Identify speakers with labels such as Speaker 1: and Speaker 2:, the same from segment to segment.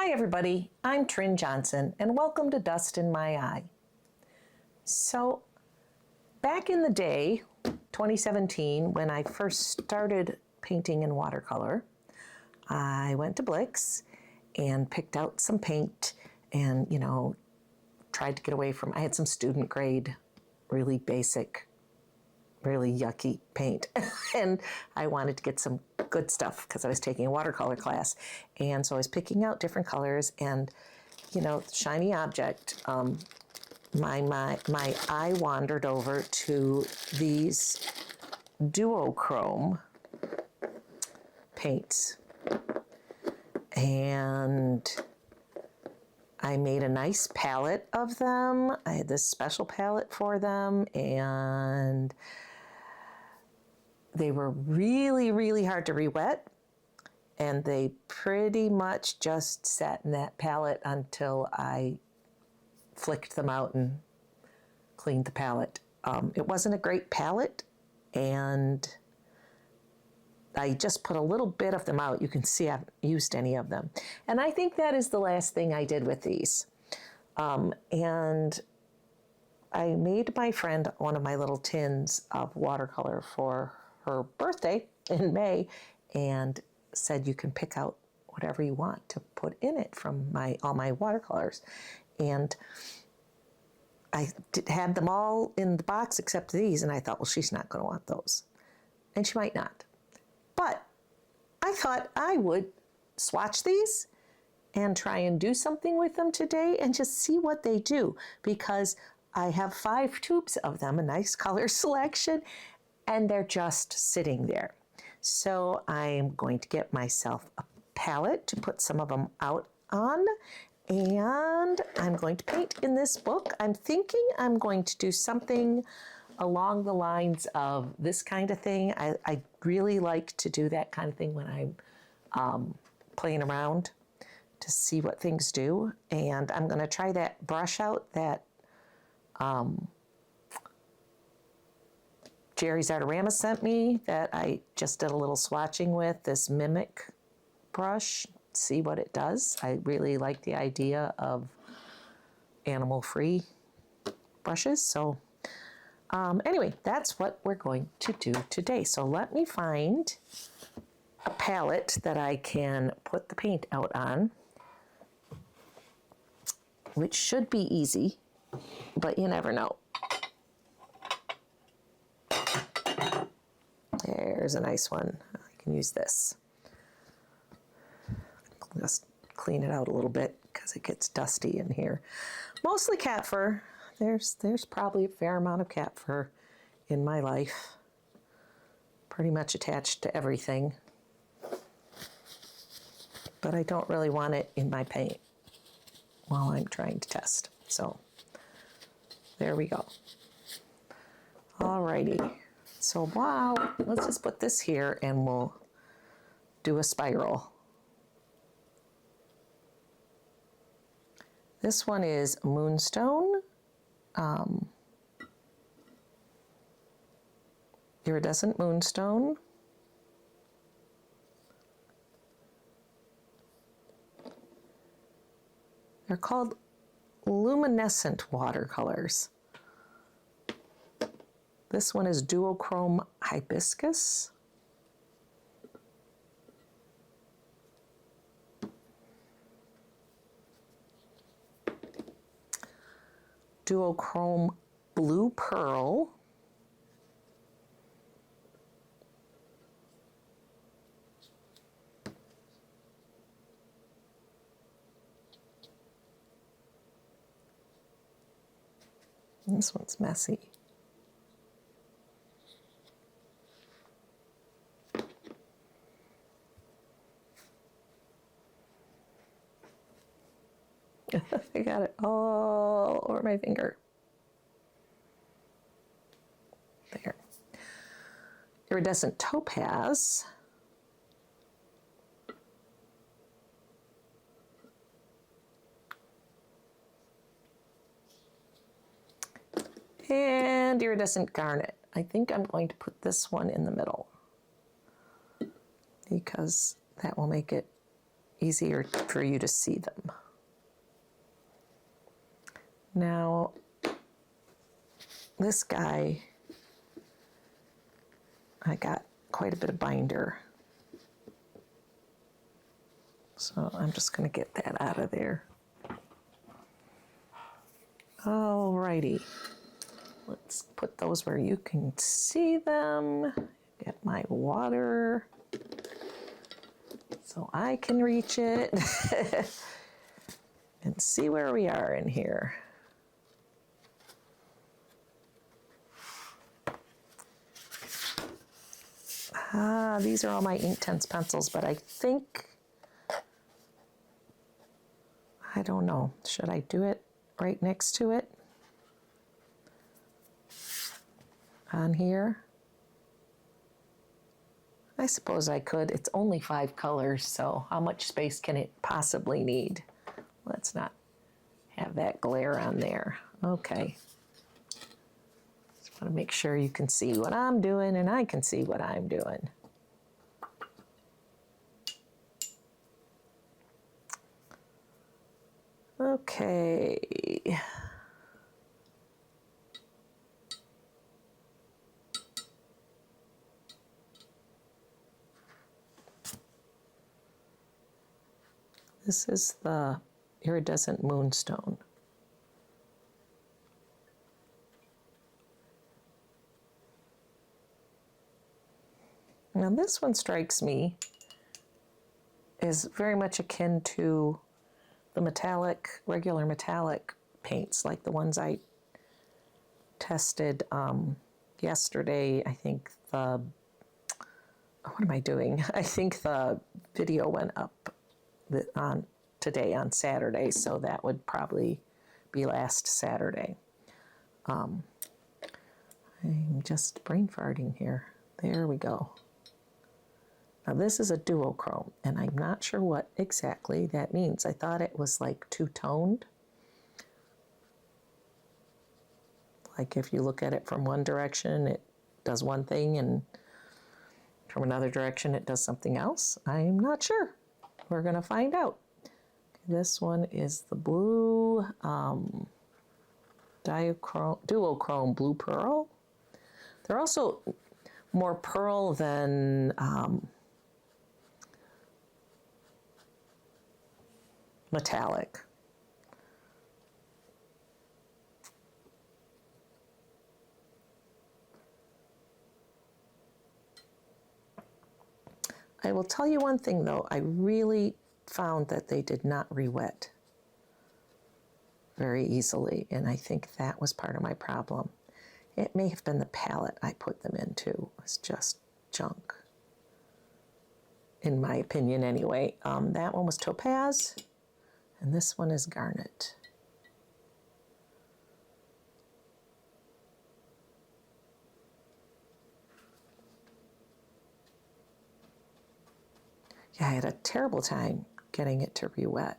Speaker 1: Hi everybody, I'm Trin Johnson and welcome to Dust in My Eye. So back in the day, 2017, when I first started painting in watercolor, I went to Blick's and picked out some paint and, tried to get away from, I had some student grade, really basic, really yucky paint. And I wanted to get some good stuff because I was taking a watercolor class. And so I was picking out different colors and, shiny object, my eye wandered over to these duochrome paints. And I made a nice palette of them. I had this special palette for them, and they were really, really hard to re-wet, and they pretty much just sat in that palette until I flicked them out and cleaned the palette. It wasn't a great palette, and I just put a little bit of them out. You can see I haven't used any of them. And I think that is the last thing I did with these. And I made my friend one of my little tins of watercolor for her birthday in May and said you can pick out whatever you want to put in it from all my watercolors. And I had them all in the box except these, and I thought, well, she's not going to want those. And she might not. But I thought I would swatch these and try and do something with them today and just see what they do, because I have 5 tubes of them, a nice color selection, and they're just sitting there. So I'm going to get myself a palette to put some of them out on, and I'm going to paint in this book. I'm thinking I'm going to do something along the lines of this kind of thing. I really like to do that kind of thing when I'm playing around to see what things do. And I'm going to try that brush out that Jerry's Artorama sent me that I just did a little swatching with, this Mimic brush, see what it does. I really like the idea of animal-free brushes. So anyway, that's what we're going to do today. So let me find a palette that I can put the paint out on, which should be easy, but you never know. There's a nice one. I can use this. Just clean it out a little bit because it gets dusty in here. Mostly cat fur. There's probably a fair amount of cat fur in my life. Pretty much attached to everything. But I don't really want it in my paint while I'm trying to test. So there we go. Alrighty. So let's just put this here and we'll do a spiral. This one is Moonstone. Iridescent Moonstone. They're called luminescent watercolors. This one is Duochrome Hibiscus. Duochrome Blue Pearl. This one's messy. I got it all over my finger. There. Iridescent Topaz. And Iridescent Garnet. I think I'm going to put this one in the middle because that will make it easier for you to see them. Now, this guy, I got quite a bit of binder. So I'm just going to get that out of there. Alrighty. Let's put those where you can see them. Get my water so I can reach it and see where we are in here. These are all my Inktense pencils, but I think, I don't know, should I do it right next to it? On here? I suppose I could. It's only 5 colors, so how much space can it possibly need? Let's not have that glare on there. Okay. Just want to make sure you can see what I'm doing and I can see what I'm doing. Okay. This is the iridescent moonstone. Now this one strikes me as very much akin to the metallic, regular metallic paints, like the ones I tested yesterday. I think what am I doing? I think the video went up on today on Saturday, so that would probably be last Saturday. I'm just brain farting here. There we go. Now this is a duochrome, and I'm not sure what exactly that means. I thought it was like two-toned. Like if you look at it from one direction, it does one thing, and from another direction, it does something else. I'm not sure. We're going to find out. This one is the blue duochrome blue pearl. They're also more pearl than metallic. I will tell you one thing though, I really found that they did not re-wet very easily, and I think that was part of my problem. It may have been the palette I put them into. It was just junk, in my opinion anyway. That one was topaz, and this one is garnet. Yeah, I had a terrible time getting it to re-wet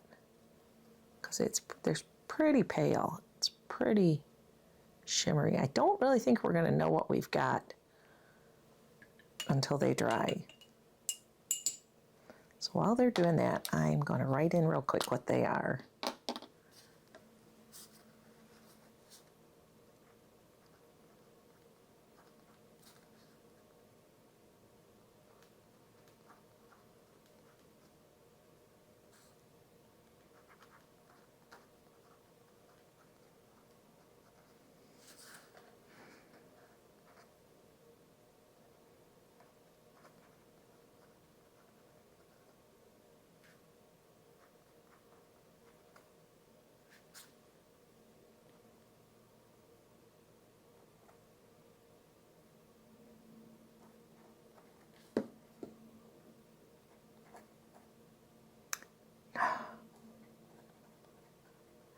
Speaker 1: because they're pretty pale. It's pretty shimmery. I don't really think we're going to know what we've got until they dry. So while they're doing that, I'm going to write in real quick what they are.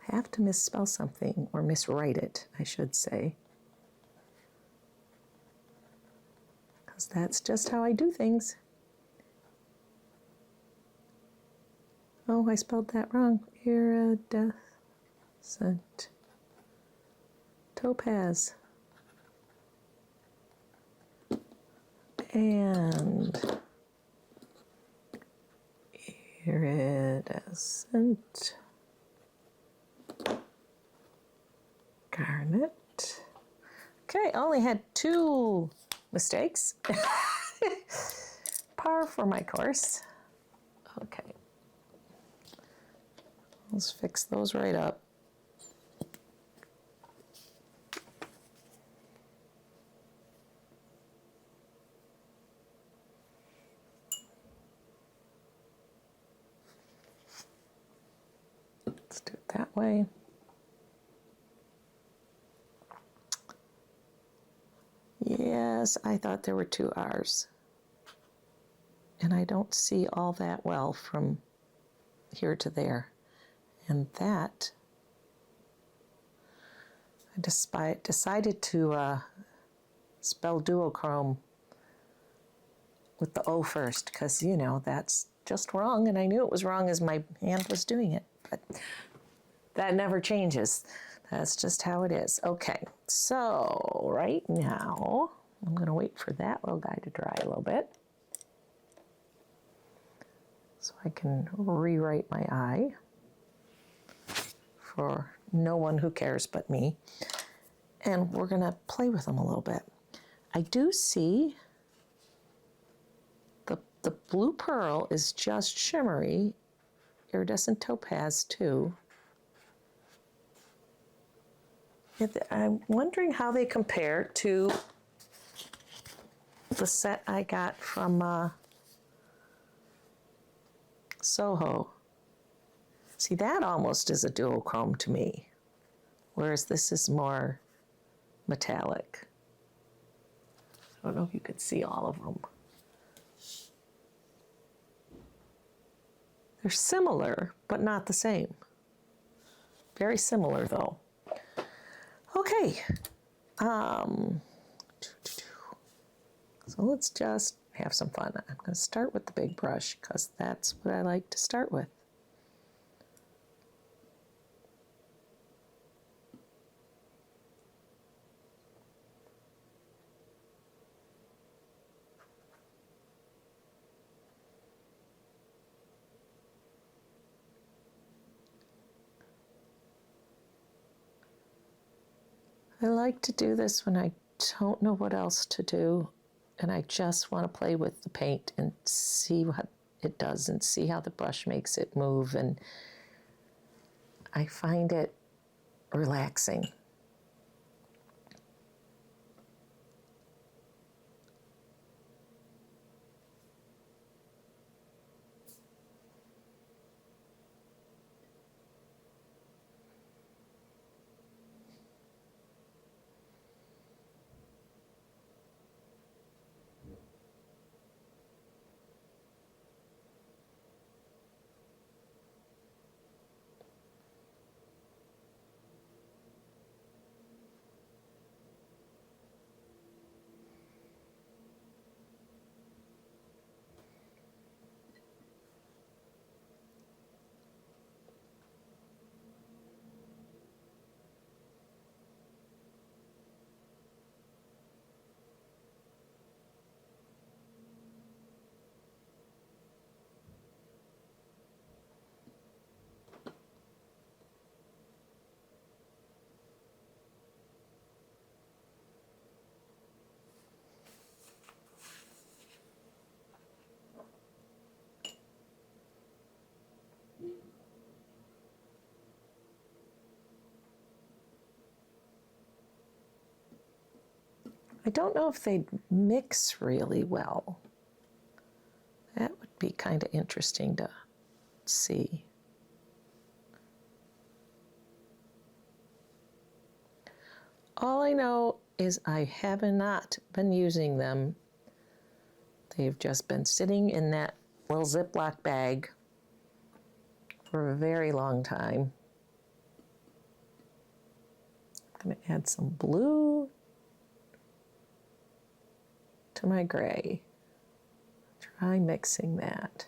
Speaker 1: I have to misspell something, or miswrite it, I should say. Because that's just how I do things. Oh, I spelled that wrong. Iridescent topaz. And Iridescent garnet. Okay, only had 2 mistakes. Par for my course. Okay. Let's fix those right up. Let's do it that way. Yes, I thought there were 2 R's. And I don't see all that well from here to there. And that, I decided to spell duochrome with the O first, because, you know, that's just wrong, and I knew it was wrong as my hand was doing it, but that never changes. That's just how it is. Okay, so right now, I'm going to wait for that little guy to dry a little bit so I can rewrite my eye for no one who cares but me. And we're going to play with them a little bit. I do see the blue pearl is just shimmery, iridescent topaz too. I'm wondering how they compare to the set I got from Soho. See, that almost is a duochrome to me, whereas this is more metallic. I don't know if you could see all of them. They're similar, but not the same. Very similar, though. Okay. So let's just have some fun. I'm going to start with the big brush because that's what I like to start with. I like to do this when I don't know what else to do and I just want to play with the paint and see what it does and see how the brush makes it move, and I find it relaxing. I don't know if they'd mix really well. That would be kind of interesting to see. All I know is I have not been using them. They've just been sitting in that little Ziploc bag for a very long time. I'm going to add some blue to my gray. Try mixing that.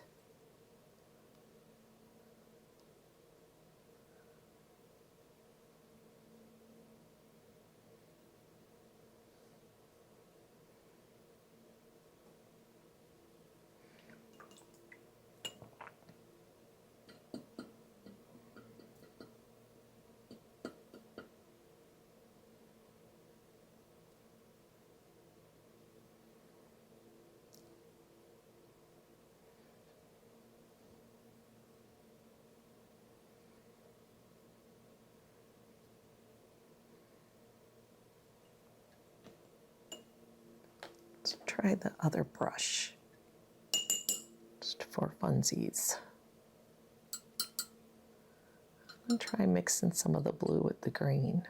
Speaker 1: try the other brush, just for funsies. I'm going to try mixing some of the blue with the green.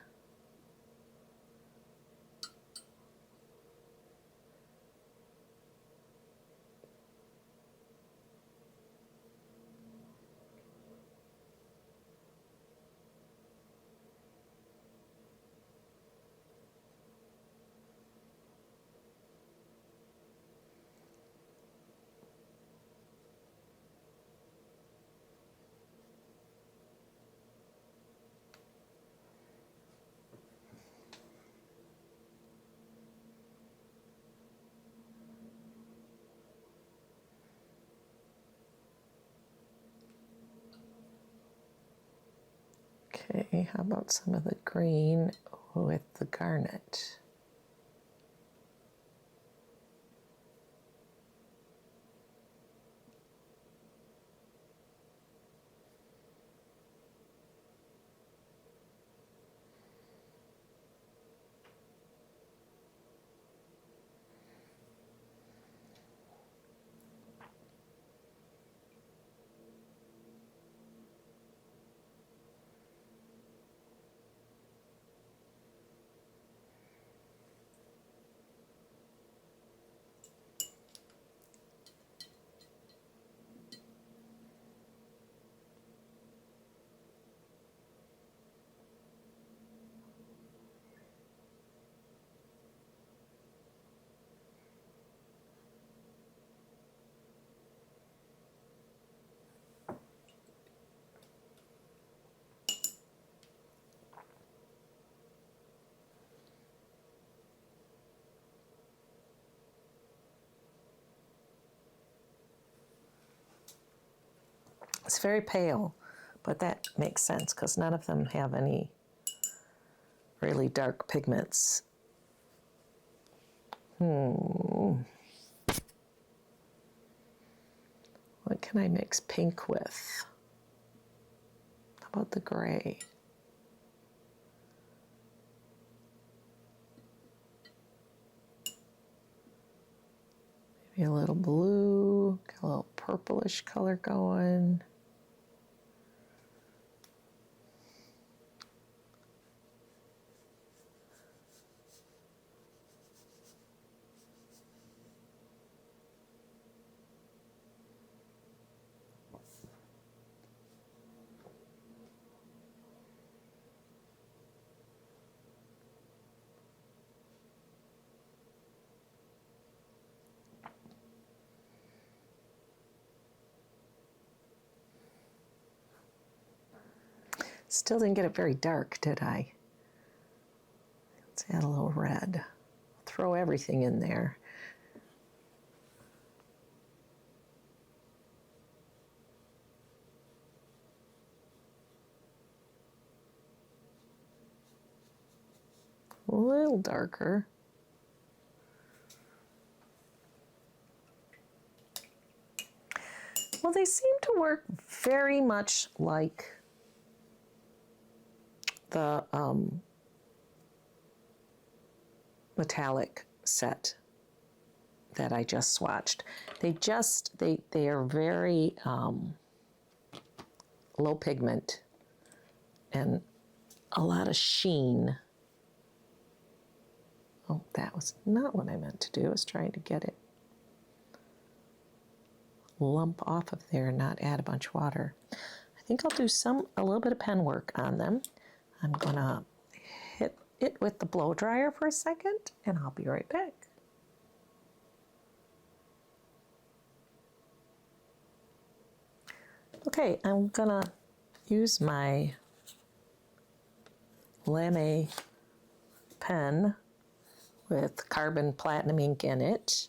Speaker 1: Okay, how about some of the green with the garnet? It's very pale, but that makes sense because none of them have any really dark pigments. What can I mix pink with? How about the gray? Maybe a little blue, got a little purplish color going. Still didn't get it very dark, did I? Let's add a little red. Throw everything in there. A little darker. Well, they seem to work very much like the metallic set that I just swatched. They are very low pigment and a lot of sheen. Oh, that was not what I meant to do. I was trying to get it lump off of there and not add a bunch of water. I think I'll do a little bit of pen work on them. I'm gonna hit it with the blow dryer for a second and I'll be right back. Okay, I'm gonna use my Lame pen with carbon platinum ink in it.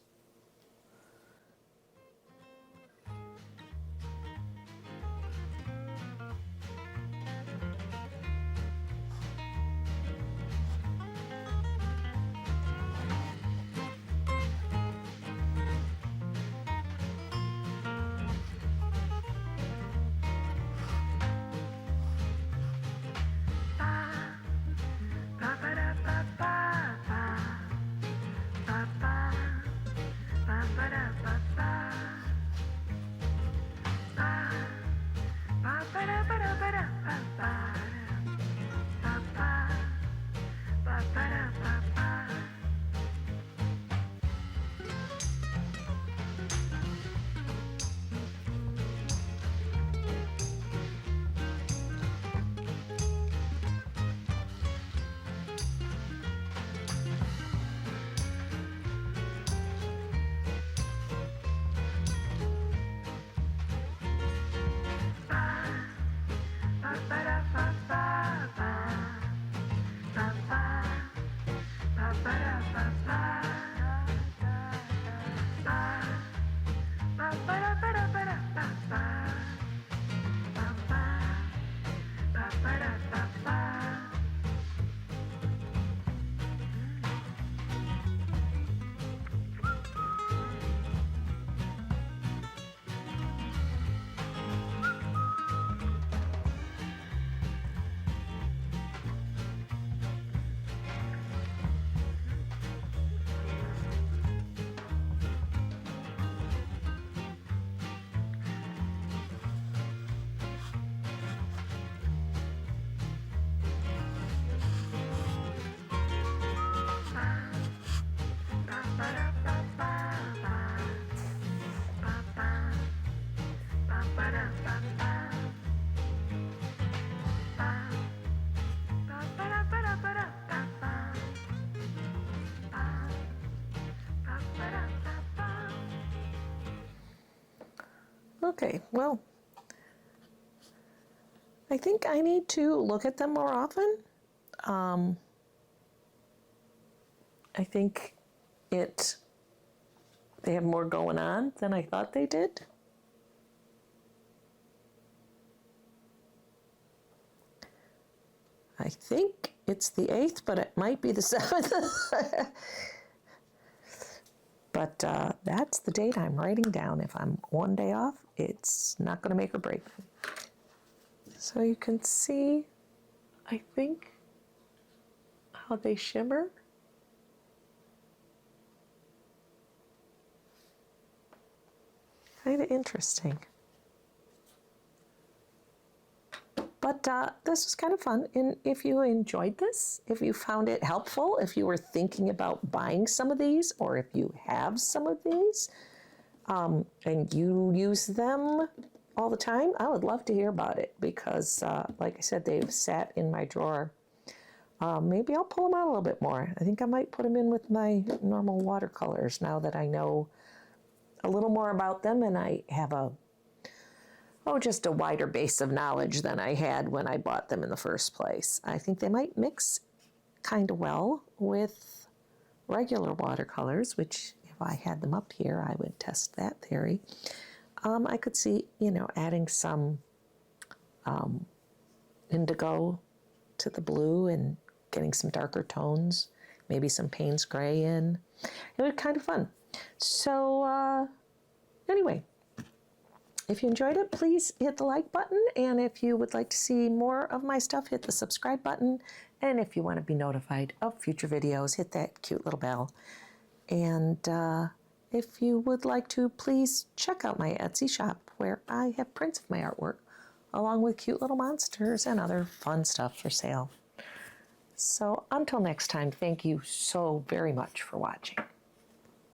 Speaker 1: Okay, well, I think I need to look at them more often. I think they have more going on than I thought they did. I think it's the 8th, but it might be the 7th. But that's the date I'm writing down. If I'm one day off, it's not going to make or break me. So you can see, I think, how they shimmer. Kind of interesting. But this was kind of fun. And if you enjoyed this, if you found it helpful, if you were thinking about buying some of these, or if you have some of these, and you use them all the time, I would love to hear about it because, like I said, they've sat in my drawer. Maybe I'll pull them out a little bit more. I think I might put them in with my normal watercolors now that I know a little more about them and I have just a wider base of knowledge than I had when I bought them in the first place. I think they might mix kind of well with regular watercolors, which if I had them up here, I would test that theory. I could see, adding some indigo to the blue and getting some darker tones, maybe some Payne's gray in. It would be kind of fun. So anyway, if you enjoyed it, please hit the like button. And if you would like to see more of my stuff, hit the subscribe button. And if you want to be notified of future videos, hit that cute little bell. And if you would like to, please check out my Etsy shop where I have prints of my artwork along with cute little monsters and other fun stuff for sale. So until next time, thank you so very much for watching.